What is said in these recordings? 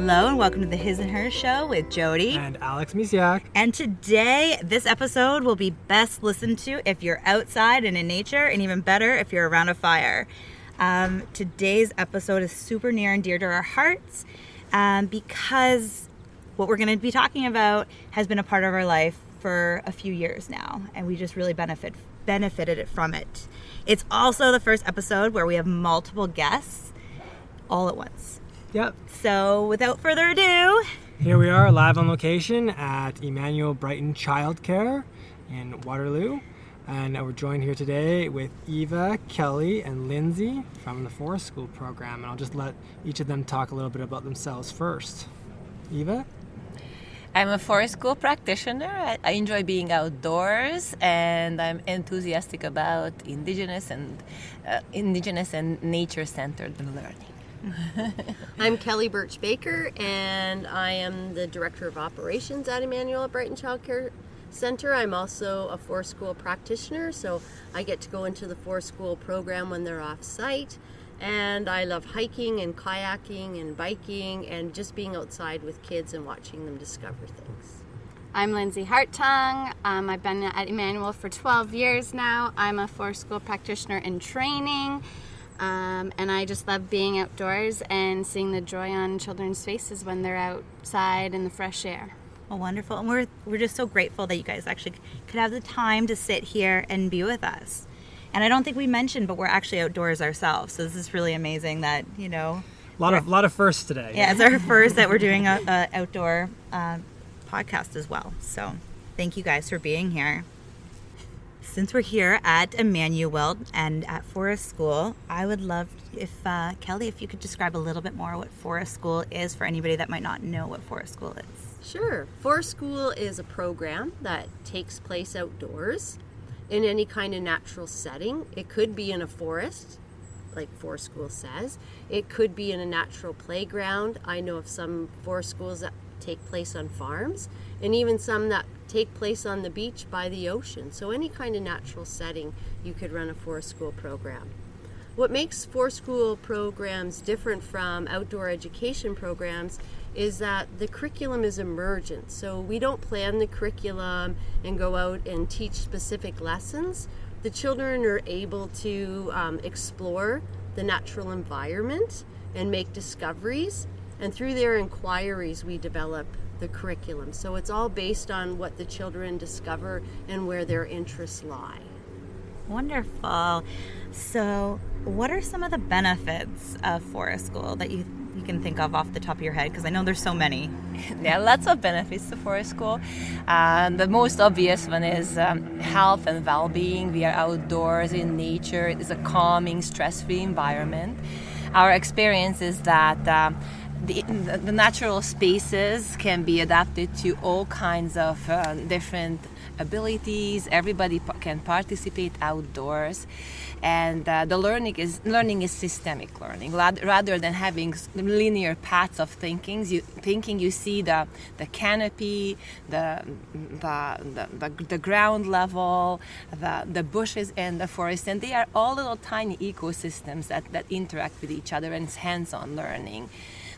Hello and welcome to the His and Her Show with Jody and Alex Misiak. And today, this episode will be best listened to if you're outside and in nature, and even better if you're around a fire. Today's episode is super near and dear to our hearts because what we're going to be talking about has been a part of our life for a few years now, and we just really benefited from it. It's also the first episode where we have multiple guests all at once. Yep. So without further ado, here we are live on location at Emmanuel Brighton Childcare in Waterloo. And we're joined here today with Eva, Kelly, and Lindsay from the Forest School program. And I'll just let each of them talk a little bit about themselves first. Eva? I'm a forest school practitioner. I enjoy being outdoors, and I'm enthusiastic about indigenous and nature-centered learning. I'm Kelly Birch-Baker, and I am the Director of Operations at Emmanuel Brighton Child Care Center. I'm also a forest school practitioner, so I get to go into the forest school program when they're off-site. And I love hiking and kayaking and biking and just being outside with kids and watching them discover things. I'm Lindsay Hartung. I've been at Emmanuel for 12 years now. I'm a forest school practitioner in training, and I just love being outdoors and seeing the joy on children's faces when they're outside in the fresh air. well, wonderful. And we're just so grateful that you guys actually could have the time to sit here and be with us. And I don't think we mentioned, but we're actually outdoors ourselves. So this is really amazing that, you know. A lot of firsts today. Yeah, it's our first that we're doing a outdoor podcast as well. So thank you guys for being here. Since we're here at Emmanuel and at Forest School, I would love if, Kelly, if you could describe a little bit more what Forest School is for anybody that might not know what Forest School is. Sure. Forest School is a program that takes place outdoors in any kind of natural setting. It could be in a forest, like Forest School says. It could be in a natural playground. I know of some forest schools that take place on farms, and even some that take place on the beach by the ocean. So any kind of natural setting, you could run a forest school program. What makes forest school programs different from outdoor education programs is that the curriculum is emergent. So we don't plan the curriculum and go out and teach specific lessons. The children are able to explore the natural environment and make discoveries. And through their inquiries, we develop the curriculum. So it's all based on what the children discover and where their interests lie. Wonderful. So what are some of the benefits of Forest School that you can think of off the top of your head? Because I know there's so many. Yeah, lots of benefits to forest school. The most obvious one is health and well-being. We are outdoors in nature. It is a calming, stress-free environment. Our experience is that the natural spaces can be adapted to all kinds of different abilities. Everybody can participate outdoors, and the learning is systemic learning rather than having linear paths of thinking. You see the canopy, the ground level, the bushes and the forest, and they are all little tiny ecosystems that interact with each other, and it's hands-on learning.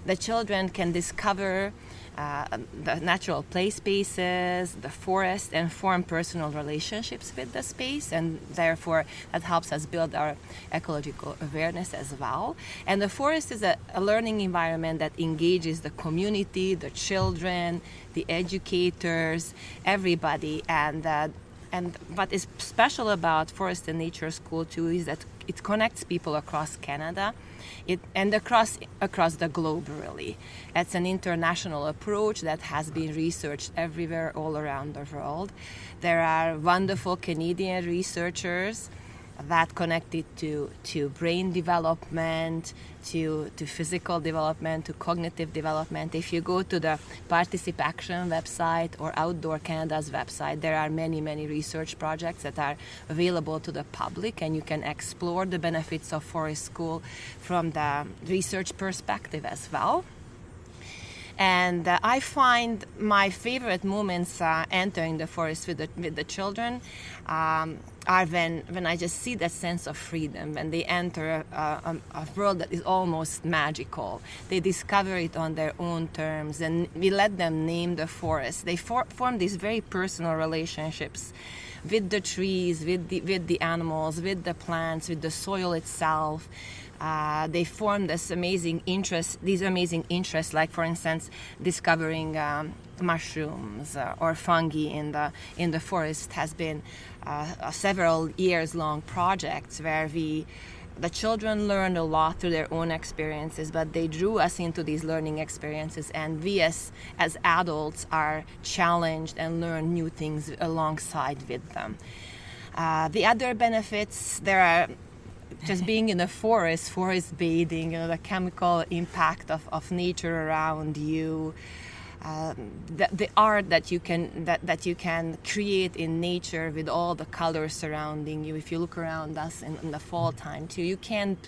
The children can discover the natural play spaces, the forest, and form personal relationships with the space, and therefore that helps us build our ecological awareness as well. And the forest is a learning environment that engages the community, the children, the educators, everybody. And what is special about Forest and Nature School too is that it connects people across Canada. And across the globe, really. It's an international approach that has been researched everywhere, all around the world. There are wonderful Canadian researchers that connected to brain development, to physical development, to cognitive development. If you go to the Particip Action website or Outdoor Canada's website, there are many, many research projects that are available to the public, and you can explore the benefits of Forest School from the research perspective as well. And I find my favorite moments entering the forest with the children are when I just see that sense of freedom, when they enter a world that is almost magical. They discover it on their own terms, and we let them name the forest. They form these very personal relationships with the trees, with the animals, with the plants, with the soil itself. They form these amazing interests, like for instance, discovering mushrooms or fungi in the forest has been a several years long project where the children learned a lot through their own experiences, but they drew us into these learning experiences, and we as adults are challenged and learn new things alongside with them. The other benefits, there are just being in the forest bathing, the chemical impact of nature around you, the art that you can create in nature with all the colors surrounding you. If you look around us in the fall time too, you can't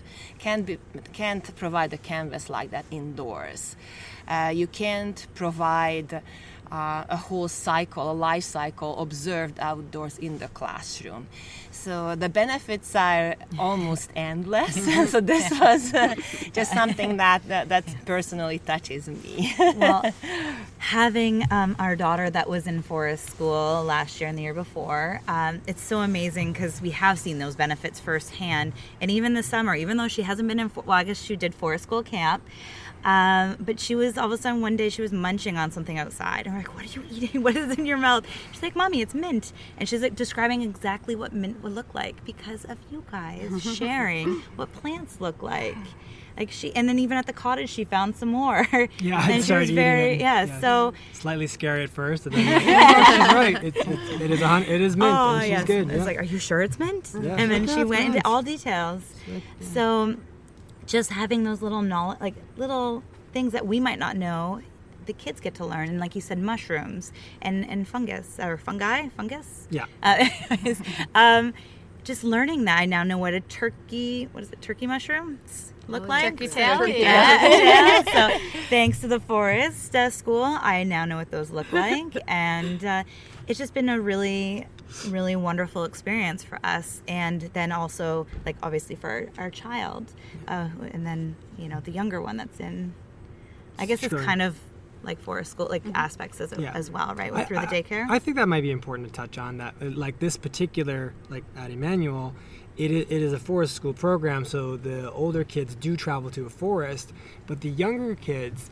provide a canvas like that indoors. You can't provide a whole cycle, a life cycle observed outdoors in the classroom. So the benefits are almost endless. So this was just something that personally touches me. Well, having our daughter that was in forest school last year and the year before, it's so amazing because we have seen those benefits firsthand. And even this summer, even though she hasn't been I guess she did forest school camp, but she was all of a sudden one day she was munching on something outside, and we're like, what are you eating? What is in your mouth? She's like, Mommy, it's mint. And she's like describing exactly what mint would look like because of you guys sharing what plants look like. And then even at the cottage she found some more. Yeah, and she was very so slightly scary at first, and then she's right. It is mint, and she's good. It's like, are you sure it's mint? Yeah. And then she went into mint. all details. So just having those little knowledge, like little things that we might not know, the kids get to learn. And like you said, mushrooms and fungus. Yeah. Anyways, just learning that. I now know what turkey mushrooms look like. Turkey tail. Yeah. So thanks to the forest school, I now know what those look like. And it's just been a really wonderful experience for us, and then also like obviously for our child, and then the younger one that's in, I guess it's kind of like forest school aspects as well, right? Through the daycare. I think that might be important to touch on that. Like this particular, like at Emmanuel, it is a forest school program, so the older kids do travel to a forest, but the younger kids,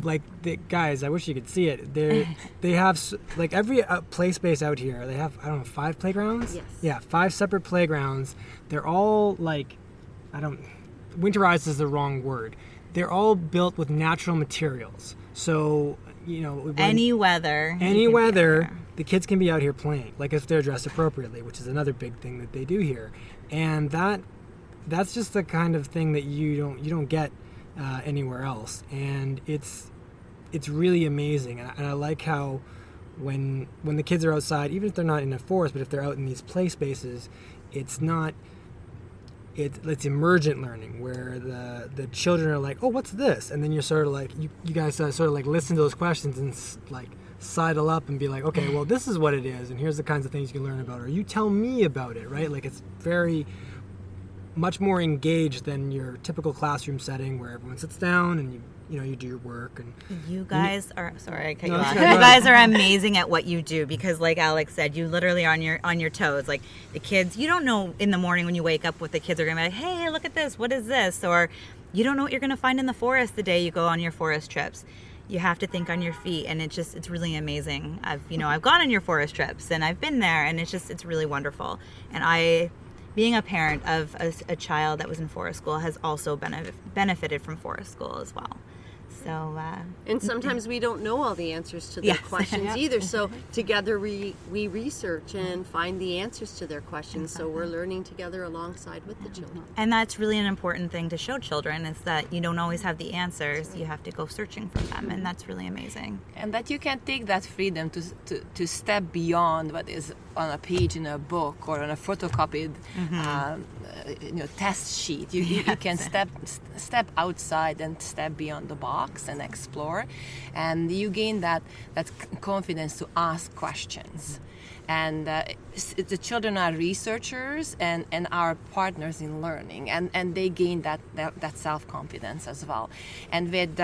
like the guys, I wish you could see it. They have like every play space out here. They have 5 playgrounds. Yes. Yeah, 5 separate playgrounds. They're all like, winterized is the wrong word. They're all built with natural materials. So any weather, the kids can be out here playing. Like if they're dressed appropriately, which is another big thing that they do here, and that's just the kind of thing that you don't get anywhere else, and it's really amazing. And I like how when the kids are outside, even if they're not in a forest, but if they're out in these play spaces, it's emergent learning where the children are like, oh, what's this? And then you're sort of like, you guys sort of like listen to those questions and like sidle up and be like, okay, well, this is what it is, and here's the kinds of things you can learn about, or you tell me about it, right? Like it's very much more engaged than your typical classroom setting where everyone sits down and you do your work. And you guys are sorry I cut you off. You guys are amazing at what you do, because like Alex said, you literally are on your toes. Like the kids, you don't know in the morning when you wake up what the kids are gonna be like, hey, look at this, what is this? Or you don't know what you're gonna find in the forest the day you go on your forest trips. You have to think on your feet, and it's really amazing. I've gone on your forest trips and I've been there, and it's really wonderful. And being a parent of a child that was in forest school has also benefited from forest school as well. So and sometimes we don't know all the answers to their questions either. So together we research and find the answers to their questions. So we're learning together alongside with the children. And that's really an important thing to show children, is that you don't always have the answers. You have to go searching for them, and that's really amazing. And that you can take that freedom to step beyond what is on a page in a book or on a photocopied test sheet. You can step outside and step beyond the box. box and explore, and you gain that confidence to ask questions. And the children are researchers and our partners in learning, and they gain that self-confidence as well. And with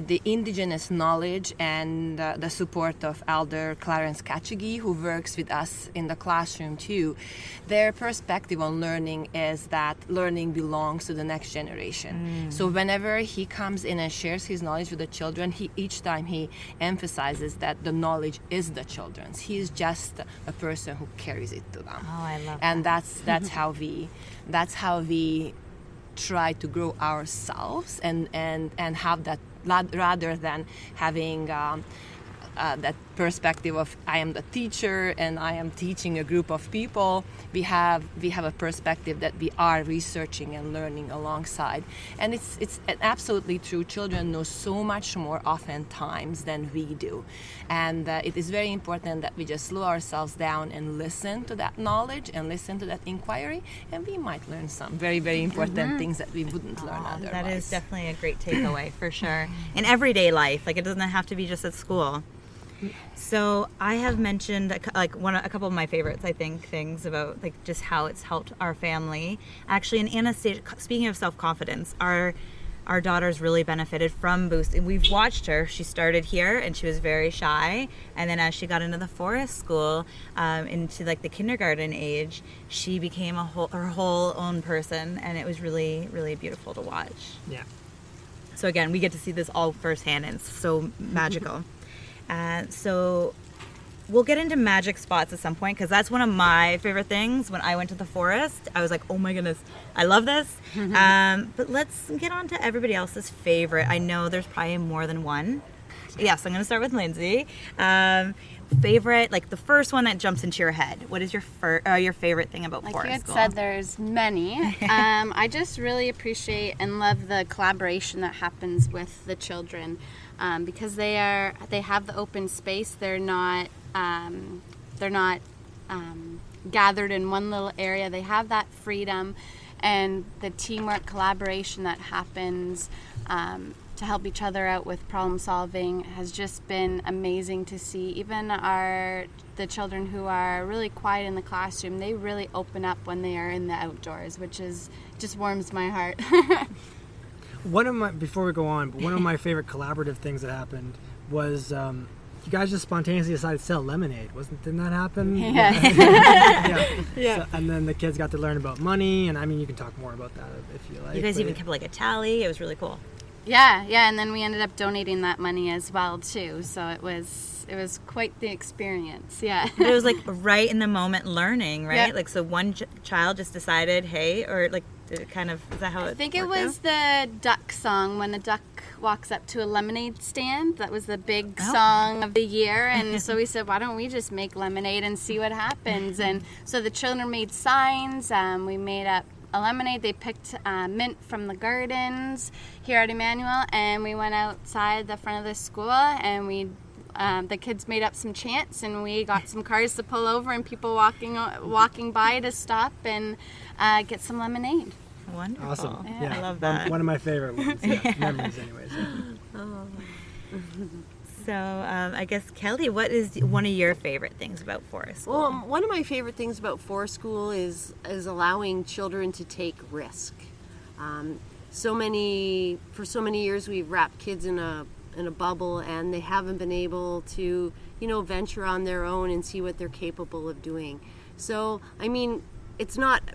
the indigenous knowledge and the support of Elder Clarence Kachigi, who works with us in the classroom too, their perspective on learning is that learning belongs to the next generation. So whenever he comes in and shares his knowledge with the children, each time he emphasizes that the knowledge is the children's. He is just a person who carries it to them. Oh, I love and that. that's how we try to grow ourselves and have that, rather than having that perspective of I am the teacher and I am teaching a group of people. We have a perspective that we are researching and learning alongside, and it's absolutely true. Children know so much more oftentimes than we do, and it is very important that we just slow ourselves down and listen to that knowledge and listen to that inquiry, and we might learn some very, very important things that we wouldn't learn otherwise. That is definitely a great takeaway for sure. In everyday life, like it doesn't have to be just at school. So I have mentioned a couple of my favorites, I think, things about like just how it's helped our family. Actually, in Anastasia, speaking of self-confidence, our daughter's really benefited from boosting. We've watched her. She started here and she was very shy, and then as she got into the forest school, into like the kindergarten age, she became her whole own person, and it was really, really beautiful to watch. Yeah. So again, we get to see this all firsthand, and it's so magical. So we'll get into magic spots at some point, because that's one of my favorite things. When I went to the forest, I was like, oh my goodness, I love this. But let's get on to everybody else's favorite. I know there's probably more than one. Yes, I'm going to start with Lindsay. Favorite, like the first one that jumps into your head. What is your favorite thing about like forest you had school? said, there's many. I just really appreciate and love the collaboration that happens with the children, because they have the open space. They're not gathered in one little area. They have that freedom, and the teamwork, collaboration that happens to help each other out with problem solving has just been amazing to see. Even the children who are really quiet in the classroom, they really open up when they are in the outdoors, which just warms my heart. Before we go on, one of my favorite collaborative things that happened was you guys just spontaneously decided to sell lemonade. Didn't that happen? Yeah. Yeah. So, and then the kids got to learn about money, and I mean, you can talk more about that if you like. You guys even kept like a tally. It was really cool. Yeah, and then we ended up donating that money as well too. So it was quite the experience. Yeah. But it was like right in the moment learning, right? Yep. Like so one child just decided, hey, or like kind of, is that how it I think it worked was out? the duck song, when a duck walks up to a lemonade stand. That was the big song of the year, and so we said, why don't we just make lemonade and see what happens? And so the children made signs. We made up a lemonade. They picked mint from the gardens here at Emmanuel, and we went outside the front of the school, and the kids made up some chants, and we got some cars to pull over and people walking by to stop and get some lemonade. Wonderful. Awesome. Yeah, I love that. One of my favorite ones. Yeah. Memories, anyways. Yeah. So I guess, Kelly, what is one of your favorite things about forest school? Well, one of my favorite things about forest school is allowing children to take risk. For so many years, we've wrapped kids in a bubble, and they haven't been able to, venture on their own and see what they're capable of doing. So, I mean,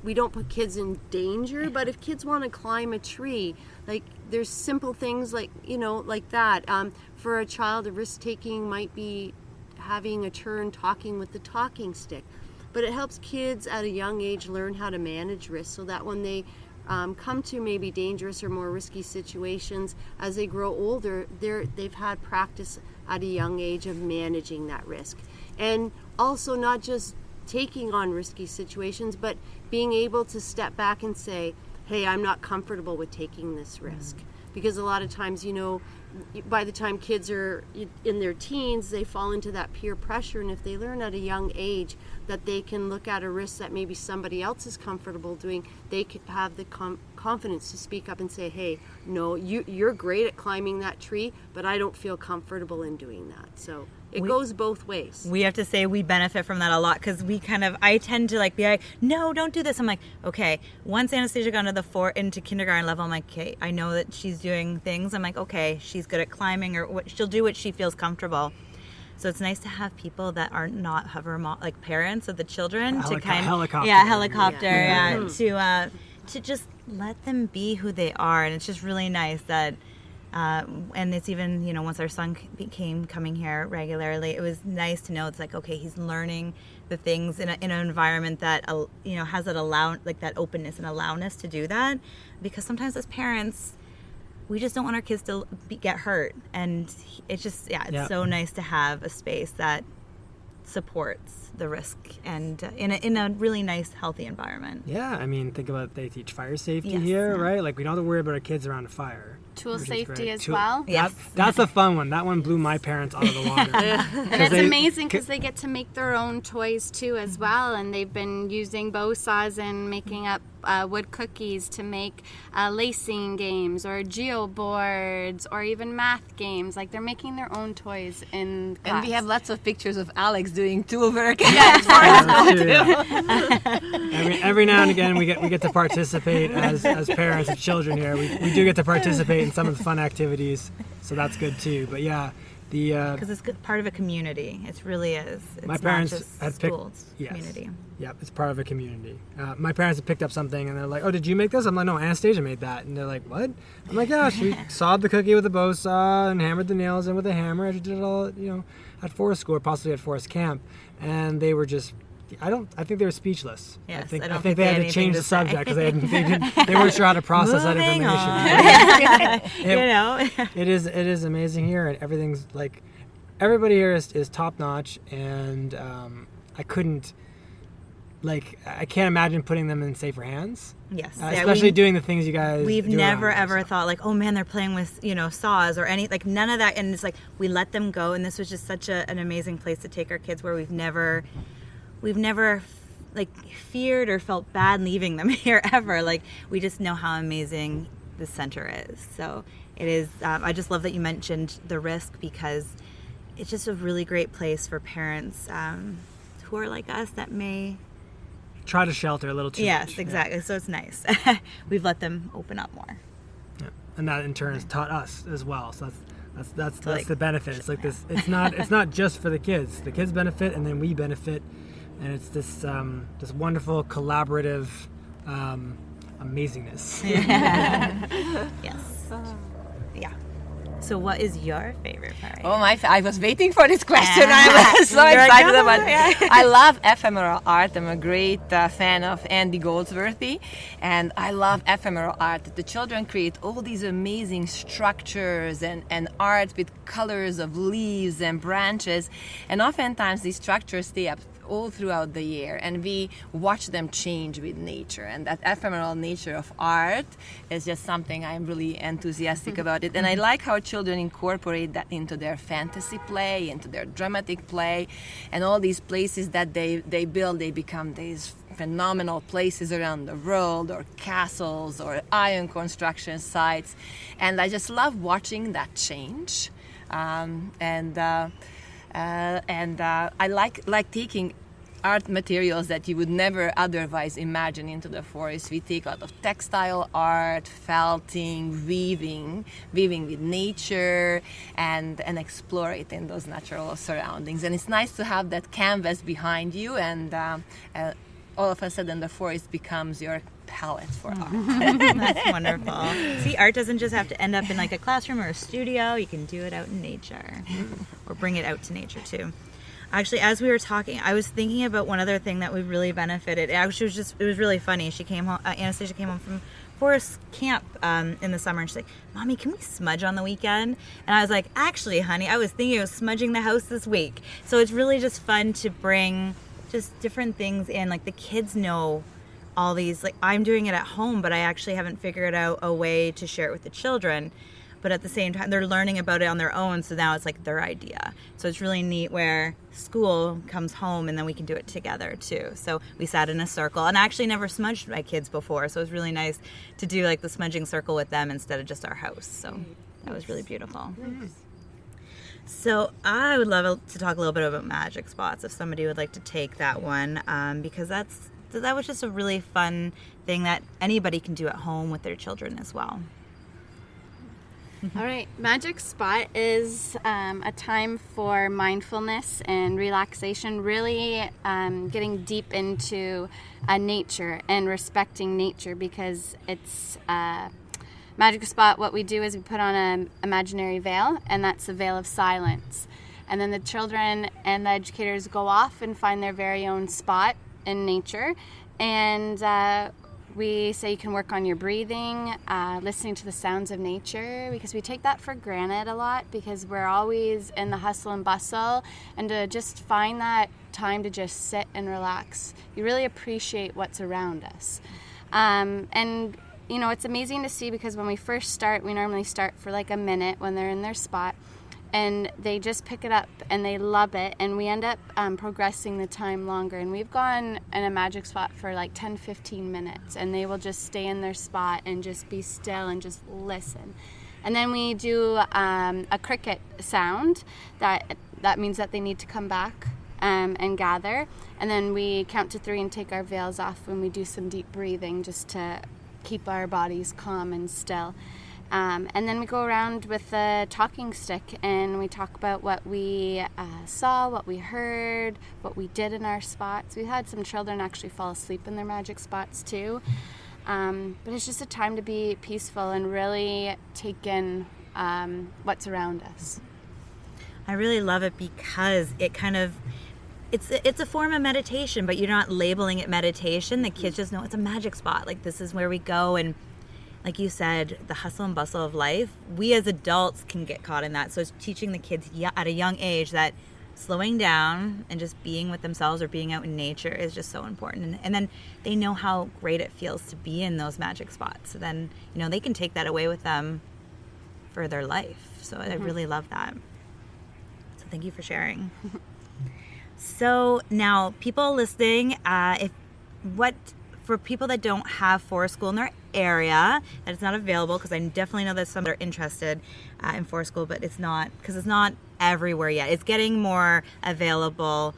we don't put kids in danger, but if kids want to climb a tree, like there's simple things like that. For a child, a risk-taking might be having a turn talking with the talking stick, but it helps kids at a young age learn how to manage risk, so that when they come to maybe dangerous or more risky situations, as they grow older, they've had practice at a young age of managing that risk. And also not just taking on risky situations, but being able to step back and say, hey, I'm not comfortable with taking this risk. Because a lot of times, by the time kids are in their teens, they fall into that peer pressure. And if they learn at a young age that they can look at a risk that maybe somebody else is comfortable doing, they could have the confidence to speak up and say, hey, no, you're great at climbing that tree, but I don't feel comfortable in doing that. So it goes both ways. We have to say we benefit from that a lot, because I tend to be like, no, don't do this. I'm like, okay, once Anastasia got into kindergarten level, I'm like, okay, I know that she's doing things. I'm like, okay, she's good at climbing, or she'll do what she feels comfortable. So it's nice to have people that are not like parents of the children helicopter. To just let them be who they are. And it's just really nice that and it's even, once our son became coming here regularly, it was nice to know it's like, okay, he's learning the things in an environment that has that openness and allowness to do that. Because sometimes as parents, we just don't want our kids to get hurt, and it's just so nice to have a space that supports the risk and in a really nice, healthy environment. Yeah, I mean, think about they teach fire safety here, right? Like, we don't have to worry about our kids around a fire. Tool safety as well. Yes. That's a fun one. That one blew my parents out of the water. And it's amazing because they get to make their own toys too as well, and they've been using bow saws and making up wood cookies to make lacing games or geo boards or even math games. Like, they're making their own toys in class. And we have lots of pictures of Alex doing tool work. Every now and again we get to participate as parents of children here. We do get to participate in some of the fun activities, so that's good too. But yeah, because it's part of a community. It really is. It's my parents not just had school, picked it's community. Yep, it's part of a community. My parents had picked up something and they're like, "Oh, did you make this?" I'm like, "No, Anastasia made that." And they're like, "What?" I'm like, "Yeah, she sawed the cookie with a bow saw and hammered the nails in with a hammer. She did it all, at forest school or possibly at forest camp." And they were just, I think they were speechless. Yes, I think they had to change the subject because they weren't sure how to process that information. It is amazing here, and everything's like, everybody here is top notch, and I can't imagine putting them in safer hands. Yes, especially doing the things you guys. We've do never around ever thought like, oh man, they're playing with saws or any, like, none of that. And it's like we let them go, and this was just such an amazing place to take our kids, where we've never like feared or felt bad leaving them here ever. Like, we just know how amazing the center is. So it is. I just love that you mentioned the risk, because it's just a really great place for parents who are like us that may try to shelter a little too much. Yes, exactly. Yeah. So it's nice. We've let them open up more. Yeah. And that in turn has taught us as well. So that's the benefit. It's like this. It's not just for the kids. The kids benefit, and then we benefit, and it's this wonderful collaborative amazingness. Yeah. Yes. Yeah. So what is your favorite part? Oh, I was waiting for this question. I was so excited about it. I love ephemeral art. I'm a great fan of Andy Goldsworthy, and I love ephemeral art. The children create all these amazing structures and art with colors of leaves and branches, and oftentimes these structures stay up all throughout the year, and we watch them change with nature, and that ephemeral nature of art is just something I'm really enthusiastic about it. And I like how children incorporate that into their fantasy play, into their dramatic play, and all these places that they build, they become these phenomenal places around the world, or castles or iron construction sites, and I just love watching that change. I like taking art materials that you would never otherwise imagine into the forest. We take a lot of textile art, felting, weaving with nature, and explore it in those natural surroundings. And it's nice to have that canvas behind you, and all of a sudden the forest becomes your palette for art. That's wonderful. See, art doesn't just have to end up in like a classroom or a studio. You can do it out in nature, or bring it out to nature too. Actually, as we were talking, I was thinking about one other thing that we really benefited. It was really funny. She came home. Anastasia came home from forest camp in the summer, and she's like, "Mommy, can we smudge on the weekend?" And I was like, "Actually, honey, I was thinking of smudging the house this week." So it's really just fun to bring just different things in. Like, the kids know all these, like, I'm doing it at home, but I actually haven't figured out a way to share it with the children. but at the same time they're learning about it on their own, so now it's like their idea. So it's really neat where school comes home and then we can do it together too. So we sat in a circle, and I actually never smudged my kids before, so it was really nice to do like the smudging circle with them instead of just our house. So that was really beautiful. So I would love to talk a little bit about magic spots if somebody would like to take that one, because that was just a really fun thing that anybody can do at home with their children as well. All right, Magic Spot is a time for mindfulness and relaxation, really getting deep into nature and respecting nature, because it's Magic Spot. What we do is we put on an imaginary veil, and that's the veil of silence. And then the children and the educators go off and find their very own spot in nature, and we say you can work on your breathing, listening to the sounds of nature, because we take that for granted a lot because we're always in the hustle and bustle, and to just find that time to just sit and relax, you really appreciate what's around us. And you know, it's amazing to see, because when we first start, we normally start for like a minute when they're in their spot, and they just pick it up and they love it, and we end up progressing the time longer, and we've gone in a magic spot for like 10-15 minutes, and they will just stay in their spot and just be still and just listen. And then we do a cricket sound that means that they need to come back and gather, and then we count to 3 and take our veils off when we do some deep breathing just to keep our bodies calm and still. And then we go around with a talking stick, and we talk about what we saw, what we heard, what we did in our spots. We had some children actually fall asleep in their magic spots too. But it's just a time to be peaceful and really take in what's around us. I really love it because it kind of, it's a form of meditation, but you're not labeling it meditation. The kids just know it's a magic spot. Like, this is where we go, and like you said, the hustle and bustle of life, we as adults can get caught in that. So it's teaching the kids at a young age that slowing down and just being with themselves or being out in nature is just so important. And then they know how great it feels to be in those magic spots. So then, you know, they can take that away with them for their life. So I really love that. So thank you for sharing. So now, people listening, for people that don't have forest school in their area, that it's not available, because I definitely know that some are interested in forest school, but it's not, because it's not everywhere yet. It's getting more available.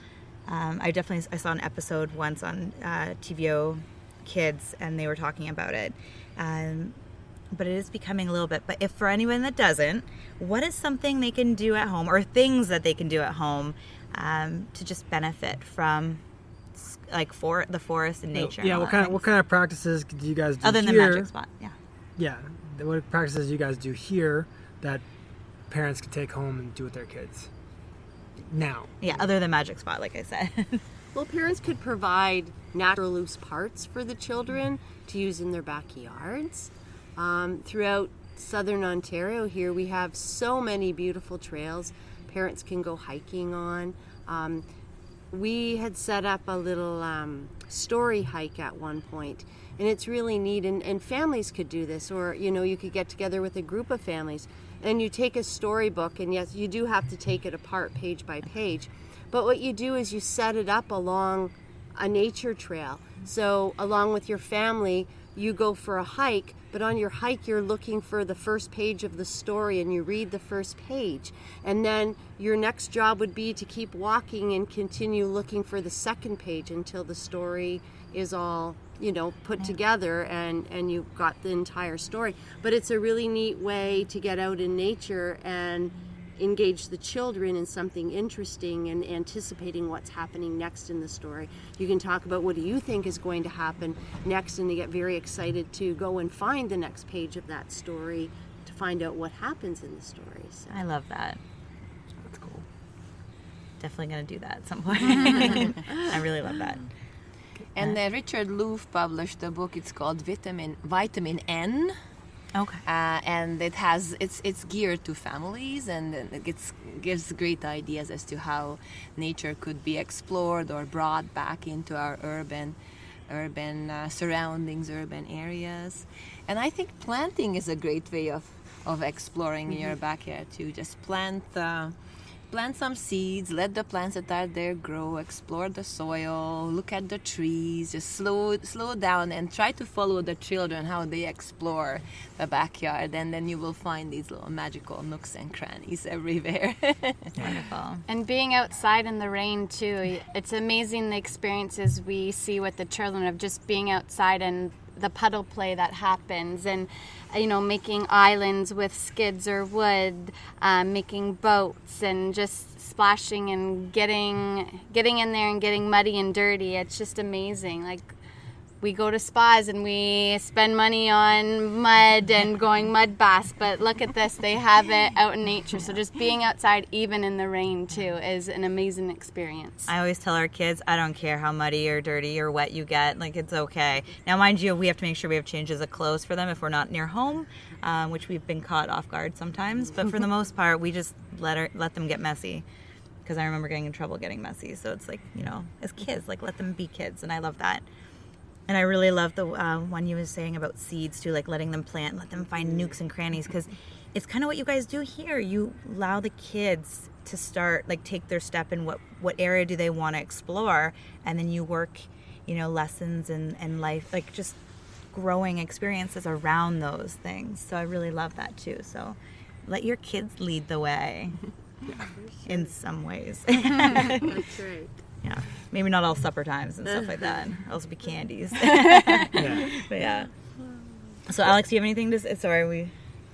I saw an episode once on TVO Kids, and they were talking about it. But it is becoming a little bit. But if for anyone that doesn't, what is something they can do at home, or things that they can do at home to just benefit from, like, for the forest and nature? Yeah, what kind of practices do you guys do other than here? the magic spot? Yeah. What practices do you guys do here that parents can take home and do with their kids now? Yeah, other than magic spot, like I said. Well, parents could provide natural loose parts for the children to use in their backyards. Throughout southern Ontario here, we have so many beautiful trails parents can go hiking on. We had set up a little story hike at one point, and it's really neat, and families could do this, or you could get together with a group of families and you take a storybook, and yes, you do have to take it apart page by page, but what you do is you set it up along a nature trail. So along with your family, you go for a hike, but on your hike you're looking for the first page of the story, and you read the first page, and then your next job would be to keep walking and continue looking for the second page until the story is all put together and you've got the entire story. But it's a really neat way to get out in nature and engage the children in something interesting and anticipating what's happening next in the story. You can talk about, what do you think is going to happen next, and they get very excited to go and find the next page of that story to find out what happens in the story. So. I love that. That's cool. Definitely going to do that at some point. I really love that. And Richard Louv published a book. It's called Vitamin N. Okay. And it's geared to families, and it gives great ideas as to how nature could be explored or brought back into our urban surroundings, urban areas. And I think planting is a great way of of exploring in your backyard too. Just plant some seeds, let the plants that are there grow, explore the soil, look at the trees, just slow down and try to follow the children how they explore the backyard, and then you will find these little magical nooks and crannies everywhere. Wonderful. And being outside in the rain too, it's amazing the experiences we see with the children of just being outside and the puddle play that happens, and making islands with skids or wood, making boats, and just splashing and getting in there and getting muddy and dirty. It's just amazing. Like, we go to spas and we spend money on mud and going mud baths, but look at this, they have it out in nature. So just being outside even in the rain too is an amazing experience. I always tell our kids, I don't care how muddy or dirty or wet you get, like, it's okay. Now, mind you, we have to make sure we have changes of clothes for them if we're not near home, which we've been caught off guard sometimes, but for the most part, we just let them get messy, because I remember getting in trouble getting messy. So it's like, as kids, like, let them be kids, and I love that. And I really love the one you were saying about seeds too, like letting them plant, let them find nooks and crannies, because it's kind of what you guys do here. You allow the kids to start, like, take their step in what area do they want to explore, and then you work, lessons and life, like just growing experiences around those things. So I really love that too. So let your kids lead the way in some ways. That's right. Yeah, maybe not all supper times and stuff like that. It'll also be candies. But yeah. So Alex, do you have anything to say? Sorry,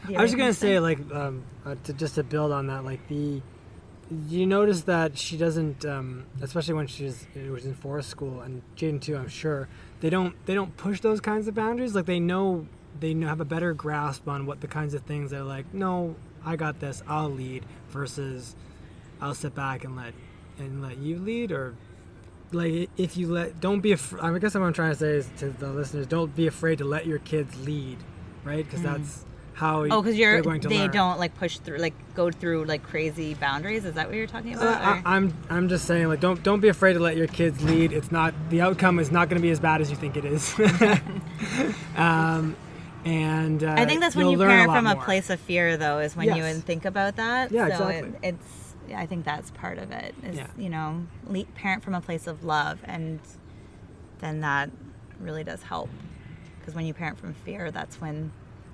I was just gonna say, like, to build on that, like, you notice that she doesn't, especially when it was in forest school, and Jaden too, I'm sure, they don't push those kinds of boundaries. Like, they have a better grasp on what the kinds of things they're like, no, I got this, I'll lead, versus I'll sit back and let you lead. Or, like, if you don't be afraid. I guess what I'm trying to say is to the listeners, don't be afraid to let your kids lead, right? Because that's how because they're going to learn. Don't, like, push through, like, go through, like, crazy boundaries. Is that what you're talking about? I'm just saying, like, don't be afraid to let your kids lead. It's not, the outcome is not going to be as bad as you think it is. And I think that's when you parent from a place of fear, though, is when you think about that. Yeah, so exactly. I think that's part of it. Is, parent from a place of love, and then that really does help. Because when you parent from fear, that's when,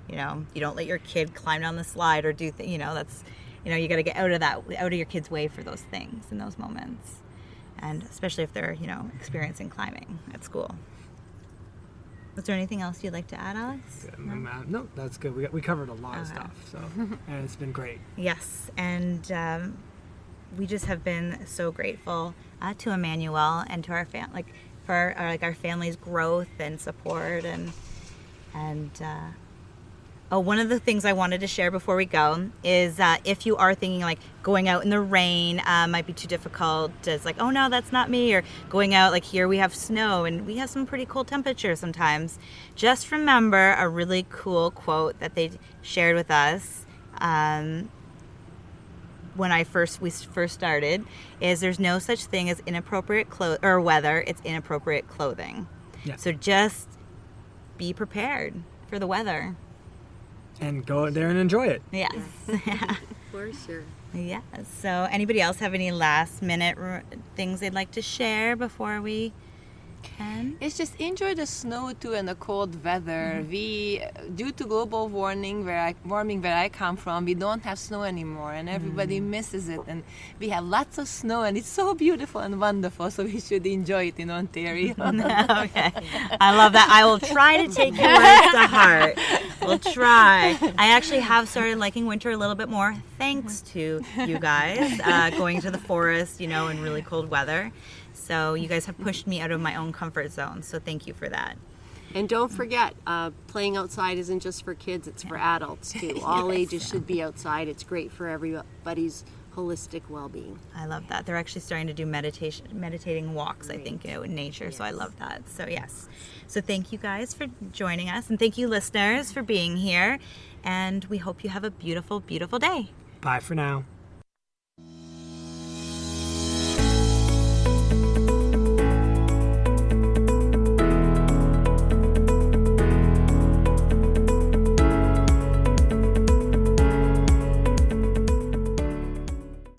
you don't let your kid climb down the slide or do things. That's, you got to get out of your kid's way for those things in those moments, and especially if they're, experiencing climbing at school. Was there anything else you'd like to add, Alex? No, that's good. We covered a lot of stuff, so and it's been great. Yes, and we just have been so grateful to Emmanuel and to our for our family's growth and support, and one of the things I wanted to share before we go is if you are thinking, like, going out in the rain might be too difficult, it's like, oh no, that's not me, or going out, like, here we have snow and we have some pretty cold temperatures sometimes. Just remember a really cool quote that they shared with us when we first started, is there's no such thing as inappropriate weather, it's inappropriate clothing. Yeah. So just be prepared for the weather. And go out there and enjoy it. Yes. For sure. Yes. So anybody else have any last minute things they'd like to share before we can? It's just enjoy the snow too and the cold weather. We, due to global warming where I come from, we don't have snow anymore, and everybody misses it. And we have lots of snow, and it's so beautiful and wonderful. So we should enjoy it in Ontario. Okay, I love that. I will try to take your words to heart. We'll try. I actually have started liking winter a little bit more, thanks to you guys going to the forest, in really cold weather. So you guys have pushed me out of my own comfort zone. So thank you for that. And don't forget, playing outside isn't just for kids, it's for adults too. All ages should be outside. It's great for everybody's holistic well-being. I love that. They're actually starting to do meditating walks, I think, in nature. Yes. So I love that. So yes. So thank you guys for joining us. And thank you, listeners, for being here. And we hope you have a beautiful, beautiful day. Bye for now.